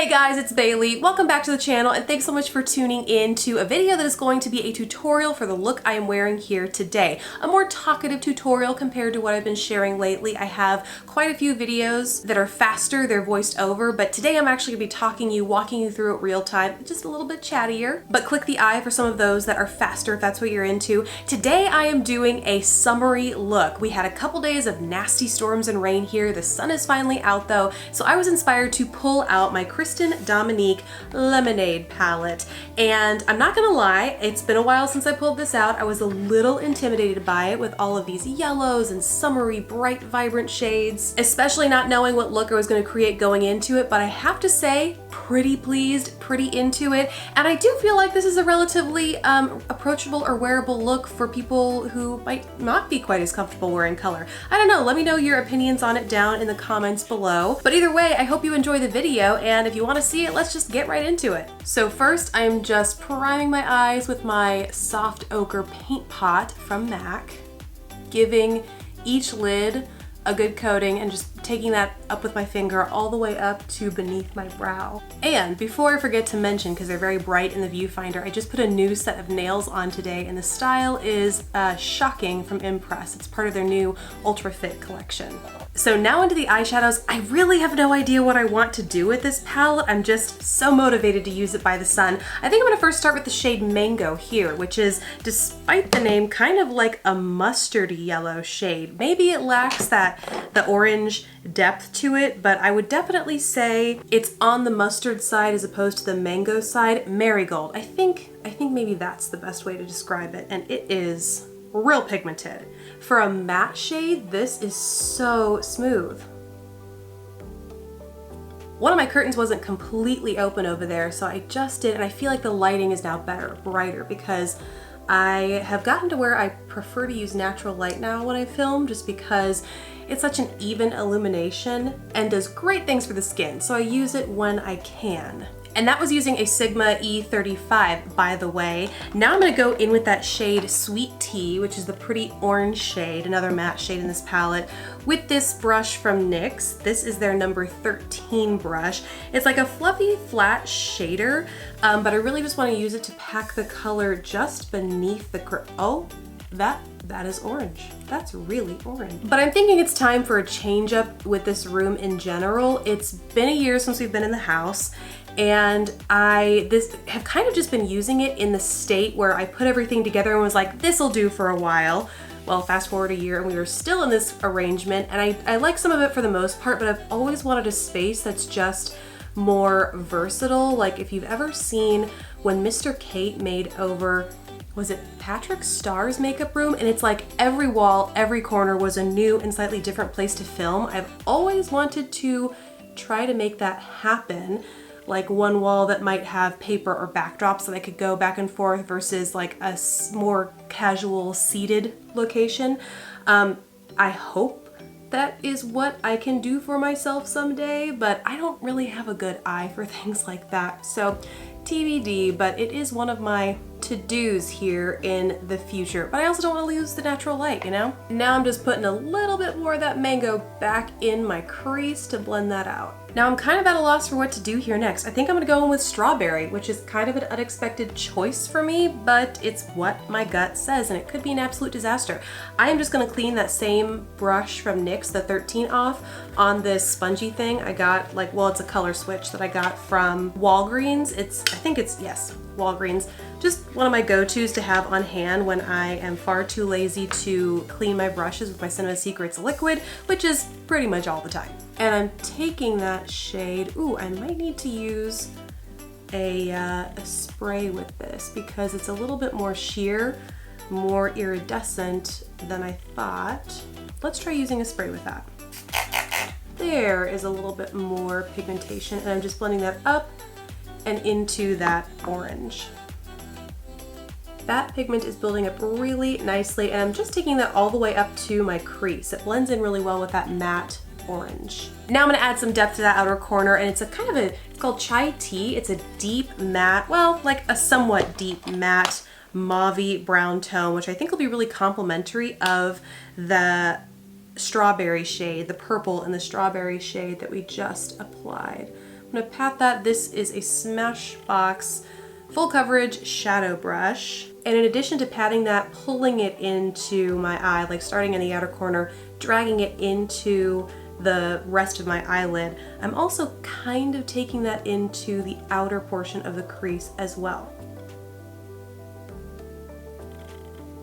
Hey guys, it's Bailey. Welcome back to the channel and thanks so much for tuning in to a video that is going to be a tutorial for the look I am wearing here today. A more talkative tutorial compared to what I've been sharing lately. I have quite a few videos that are faster, they're voiced over, but today I'm actually going to be walking you through it real time, just a little bit chattier. But click the eye for some of those that are faster if that's what you're into. Today I am doing a summery look. We had a couple days of nasty storms and rain here. The sun is finally out though, so I was inspired to pull out my Dominique Lemonade palette. And I'm not gonna lie, it's been a while since I pulled this out. I was a little intimidated by it with all of these yellows and summery, bright, vibrant shades, especially not knowing what look I was gonna create going into it, but I have to say, pretty pleased, pretty into it. And I do feel like this is a relatively approachable or wearable look for people who might not be quite as comfortable wearing color. I don't know, let me know your opinions on it down in the comments below. But either way, I hope you enjoy the video, and if you want to see it, let's just get right into it. So first, I'm just priming my eyes with my soft ochre paint pot from MAC, giving each lid a good coating and just taking that up with my finger all the way up to beneath my brow. And before I forget to mention, because they're very bright in the viewfinder, I just put a new set of nails on today, and the style is Shocking from Impress. It's part of their new Ultra Fit collection. So now into the eyeshadows. I really have no idea what I want to do with this palette. I'm just so motivated to use it by the sun. I think I'm gonna first start with the shade Mango here, which is, despite the name, kind of like a mustardy yellow shade. Maybe it lacks the orange depth to it, but I would definitely say it's on the mustard side as opposed to the mango side. Marigold. I think maybe that's the best way to describe it, and it is real pigmented. For a matte shade, this is so smooth. One of my curtains wasn't completely open over there, so I just did, and I feel like the lighting is now better, brighter, because I have gotten to where I prefer to use natural light now when I film, just because it's such an even illumination and does great things for the skin, so I use it when I can. And that was using a Sigma E35, by the way. Now I'm gonna go in with that shade Sweet Tea, which is the pretty orange shade, another matte shade in this palette, with this brush from NYX. This is their number 13 brush. It's like a fluffy, flat shader, but I really just wanna use it to pack the color just beneath the oh, that is orange. That's really orange. But I'm thinking it's time for a change up with this room in general. It's been a year since we've been in the house, and I have kind of just been using it in the state where I put everything together and was like, this'll do for a while. Well, fast forward a year and we are still in this arrangement, and I like some of it for the most part, but I've always wanted a space that's just more versatile. Like if you've ever seen when Mr. Kate made over, was it Patrick Starr's makeup room? And it's like every wall, every corner was a new and slightly different place to film. I've always wanted to try to make that happen. Like one wall that might have paper or backdrops so that I could go back and forth versus like a more casual seated location. I hope that is what I can do for myself someday, but I don't really have a good eye for things like that. So TBD, but it is one of my to-dos here in the future. But I also don't want to lose the natural light, you know? Now I'm just putting a little bit more of that mango back in my crease to blend that out. Now I'm kind of at a loss for what to do here next. I think I'm gonna go in with strawberry, which is kind of an unexpected choice for me, but it's what my gut says, and it could be an absolute disaster. I am just gonna clean that same brush from NYX, the 13 off, on this spongy thing I got, like, well, it's a color switch that I got from Walgreens. I think it's, yes, Walgreens. Just one of my go-tos to have on hand when I am far too lazy to clean my brushes with my Cinema Secrets liquid, which is pretty much all the time. And I'm taking that shade, ooh, I might need to use a spray with this because it's a little bit more sheer, more iridescent than I thought. Let's try using a spray with that. There is a little bit more pigmentation, and I'm just blending that up and into that orange. That pigment is building up really nicely, and I'm just taking that all the way up to my crease. It blends in really well with that matte orange. Now I'm gonna add some depth to that outer corner, and it's it's called Chai Tea. It's a deep matte, well, like a somewhat deep matte mauve-y brown tone, which I think will be really complimentary of the strawberry shade, the purple and the strawberry shade that we just applied. I'm gonna pat that. This is a Smashbox full coverage shadow brush. And in addition to patting that, pulling it into my eye, like starting in the outer corner, dragging it into the rest of my eyelid, I'm also kind of taking that into the outer portion of the crease as well.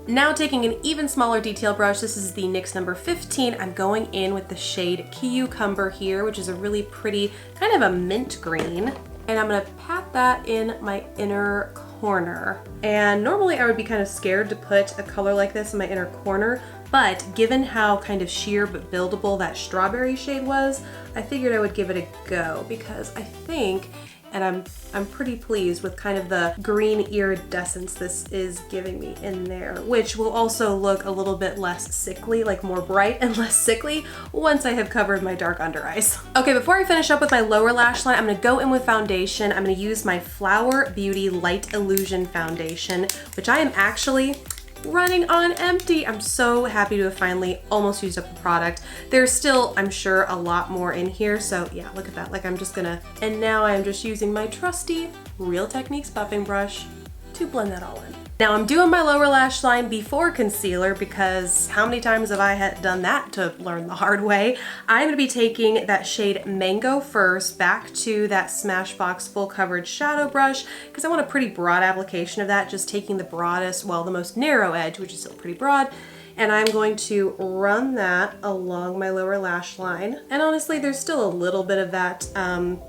Now taking an even smaller detail brush, this is the NYX number 15, I'm going in with the shade Cucumber here, which is a really pretty, kind of a mint green. And I'm gonna pat that in my inner corner. And normally I would be kind of scared to put a color like this in my inner corner, but given how kind of sheer but buildable that strawberry shade was, I figured I would give it a go because I think, and I'm pretty pleased with kind of the green iridescence this is giving me in there, which will also look a little bit less sickly, like more bright and less sickly once I have covered my dark under eyes. Okay, before I finish up with my lower lash line, I'm gonna go in with foundation. I'm gonna use my Flower Beauty Light Illusion Foundation, which I am actually running on empty. I'm so happy to have finally almost used up the product. There's still, I'm sure, a lot more in here, so yeah, look at that. Like I'm just gonna, and now I'm just using my trusty Real Techniques buffing brush to blend that all in. Now I'm doing my lower lash line before concealer because how many times have I done that to learn the hard way? I'm gonna be taking that shade Mango first back to that Smashbox full coverage shadow brush because I want a pretty broad application of that, just taking the broadest, well, the most narrow edge, which is still pretty broad, and I'm going to run that along my lower lash line. And honestly, there's still a little bit of that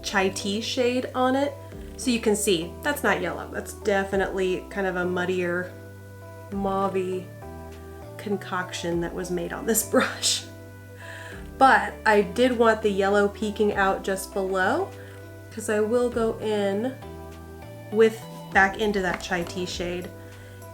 chai tea shade on it. So you can see, that's not yellow. That's definitely kind of a muddier, mauve-y concoction that was made on this brush. But I did want the yellow peeking out just below because I will go in with back into that chai tea shade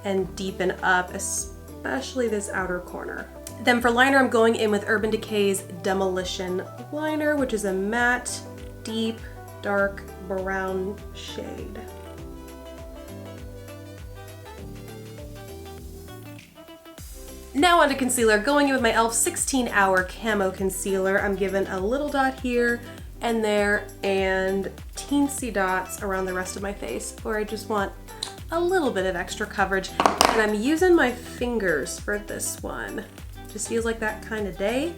and deepen up, especially this outer corner. Then for liner, I'm going in with Urban Decay's Demolition Liner, which is a matte, deep, dark brown shade. Now onto concealer, going in with my e.l.f. 16 Hour Camo Concealer. I'm giving a little dot here and there and teensy dots around the rest of my face where I just want a little bit of extra coverage. And I'm using my fingers for this one. Just feels like that kind of day.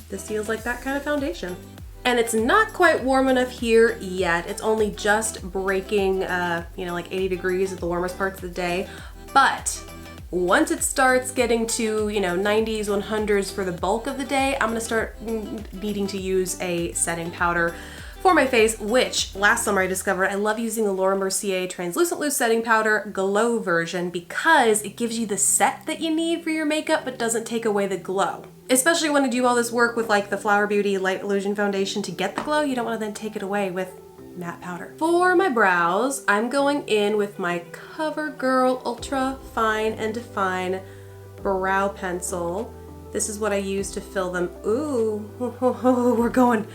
This feels like that kind of foundation. And it's not quite warm enough here yet. It's only just breaking, like 80 degrees at the warmest parts of the day. But once it starts getting to, 90s, 100s for the bulk of the day, I'm gonna start needing to use a setting powder for my face, which last summer I discovered I love using the Laura Mercier Translucent Loose Setting Powder Glow version because it gives you the set that you need for your makeup but doesn't take away the glow. Especially when I do all this work with like the Flower Beauty Light Illusion Foundation to get the glow, you don't want to then take it away with matte powder. For my brows, I'm going in with my CoverGirl Ultra Fine and Define Brow Pencil. This is what I use to fill them. Ooh, we're going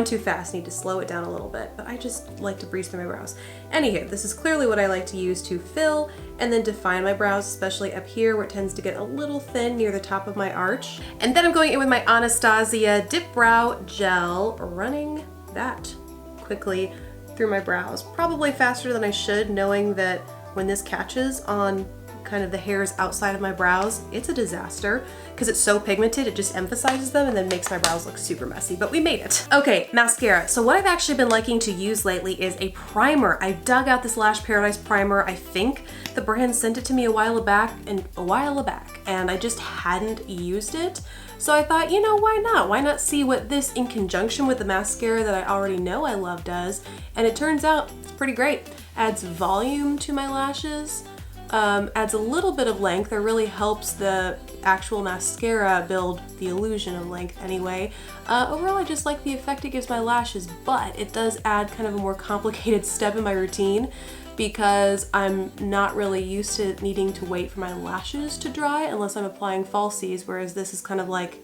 too fast. Need to slow it down a little bit, but I just like to breeze through my brows. Anywho, this is clearly what I like to use to fill and then define my brows, especially up here where it tends to get a little thin near the top of my arch. And then I'm going in with my Anastasia Dip Brow Gel, running that quickly through my brows. Probably faster than I should, knowing that when this catches on kind of the hairs outside of my brows, it's a disaster because it's so pigmented, it just emphasizes them and then makes my brows look super messy, but we made it. Okay, mascara. So what I've actually been liking to use lately is a primer. I dug out this Lash Paradise primer. I think the brand sent it to me a while back, and I just hadn't used it. So I thought, why not? Why not see what this in conjunction with the mascara that I already know I love does? And it turns out it's pretty great. Adds volume to my lashes. Adds a little bit of length, or really helps the actual mascara build the illusion of length anyway. Overall, I just like the effect it gives my lashes, but it does add kind of a more complicated step in my routine because I'm not really used to needing to wait for my lashes to dry unless I'm applying falsies, whereas this is kind of like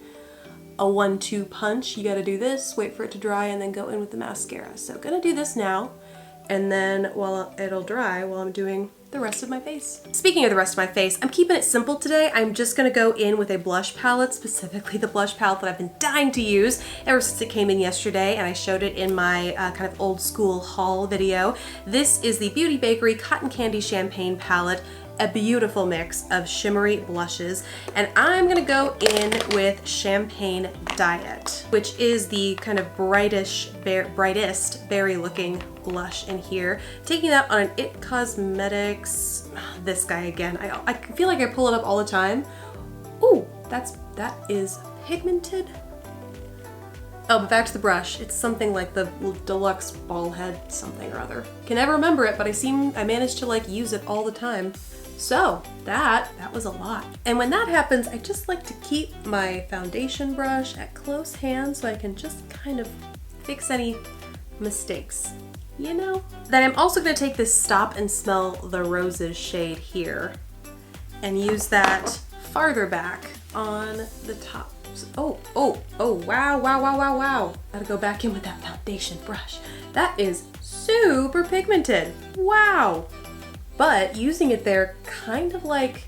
a 1-2 punch. You gotta do this, wait for it to dry, and then go in with the mascara. So gonna do this now, and then while it'll dry, while I'm doing the rest of my face. Speaking of the rest of my face, I'm keeping it simple today. I'm just gonna go in with a blush palette, specifically the blush palette that I've been dying to use ever since it came in yesterday, and I showed it in my kind of old school haul video. This is the Beauty Bakery Cotton Candy Champagne palette, a beautiful mix of shimmery blushes, and I'm gonna go in with Champagne Diet, which is the kind of brightest berry looking blush in here. Taking that on an It Cosmetics, this guy again. I feel like I pull it up all the time. Ooh, that is pigmented. Oh, but back to the brush. It's something like the Deluxe Ball Head something or other. Can never remember it, but I managed to like use it all the time. So that was a lot. And when that happens, I just like to keep my foundation brush at close hand so I can just kind of fix any mistakes, you know? Then I'm also gonna take this Stop and Smell the Roses shade here and use that farther back on the top. Oh, wow. Gotta go back in with that foundation brush. That is super pigmented, wow. But using it there kind of like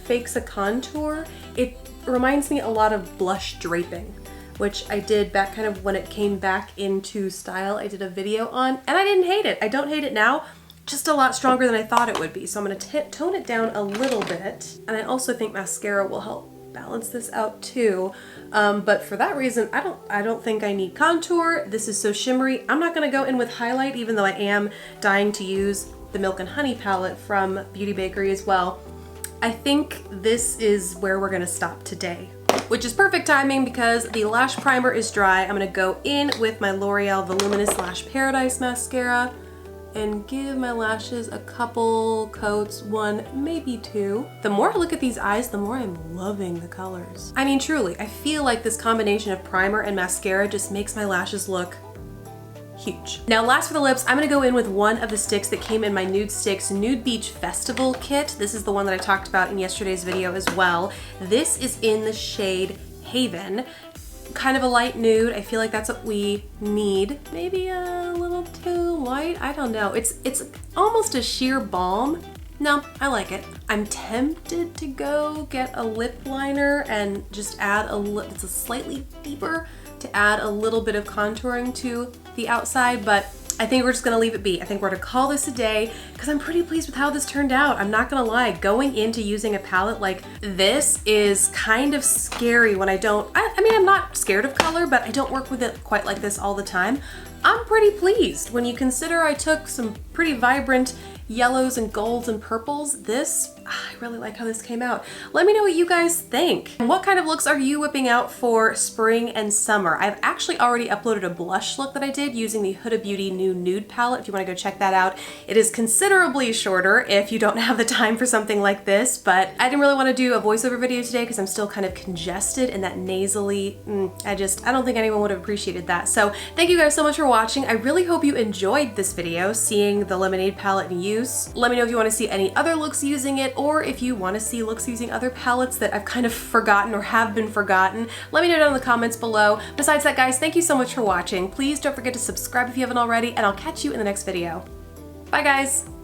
fakes a contour. It reminds me a lot of blush draping, which I did back kind of when it came back into style. I did a video on, and I didn't hate it. I don't hate it now, just a lot stronger than I thought it would be. So I'm gonna tone it down a little bit. And I also think mascara will help balance this out too. But for that reason, I don't think I need contour. This is so shimmery. I'm not gonna go in with highlight, even though I am dying to use the Milk and Honey palette from Beauty Bakery as well. I think this is where we're gonna stop today, which is perfect timing because the lash primer is dry. I'm gonna go in with my L'Oreal Voluminous Lash Paradise mascara and give my lashes a couple coats, one, maybe two. The more I look at these eyes, the more I'm loving the colors. I mean, truly, I feel like this combination of primer and mascara just makes my lashes look huge. Now last for the lips, I'm gonna go in with one of the sticks that came in my Nude Sticks Nude Beach Festival kit. This is the one that I talked about in yesterday's video as well. This is in the shade Haven. Kind of a light nude. I feel like that's what we need. Maybe a little too light, I don't know. It's almost a sheer balm. No, I like it. I'm tempted to go get a lip liner and just add it's a slightly deeper, to add a little bit of contouring to the outside, but I think we're just gonna leave it be. I think we're gonna call this a day because I'm pretty pleased with how this turned out. I'm not gonna lie, going into using a palette like this is kind of scary when I mean, I'm not scared of color, but I don't work with it quite like this all the time. I'm pretty pleased. When you consider I took some pretty vibrant yellows and golds and purples, I really like how this came out. Let me know what you guys think. And what kind of looks are you whipping out for spring and summer? I've actually already uploaded a blush look that I did using the Huda Beauty new nude palette if you want to go check that out. It is considerably shorter if you don't have the time for something like this, but I didn't really want to do a voiceover video today because I'm still kind of congested and that nasally, I don't think anyone would have appreciated that. So thank you guys so much for watching. I really hope you enjoyed this video, seeing the Lemonade palette in use. Let me know if you want to see any other looks using it, or if you want to see looks using other palettes that I've kind of forgotten or have been forgotten. Let me know down in the comments below. Besides that, guys, thank you so much for watching. Please don't forget to subscribe if you haven't already, and I'll catch you in the next video. Bye, guys.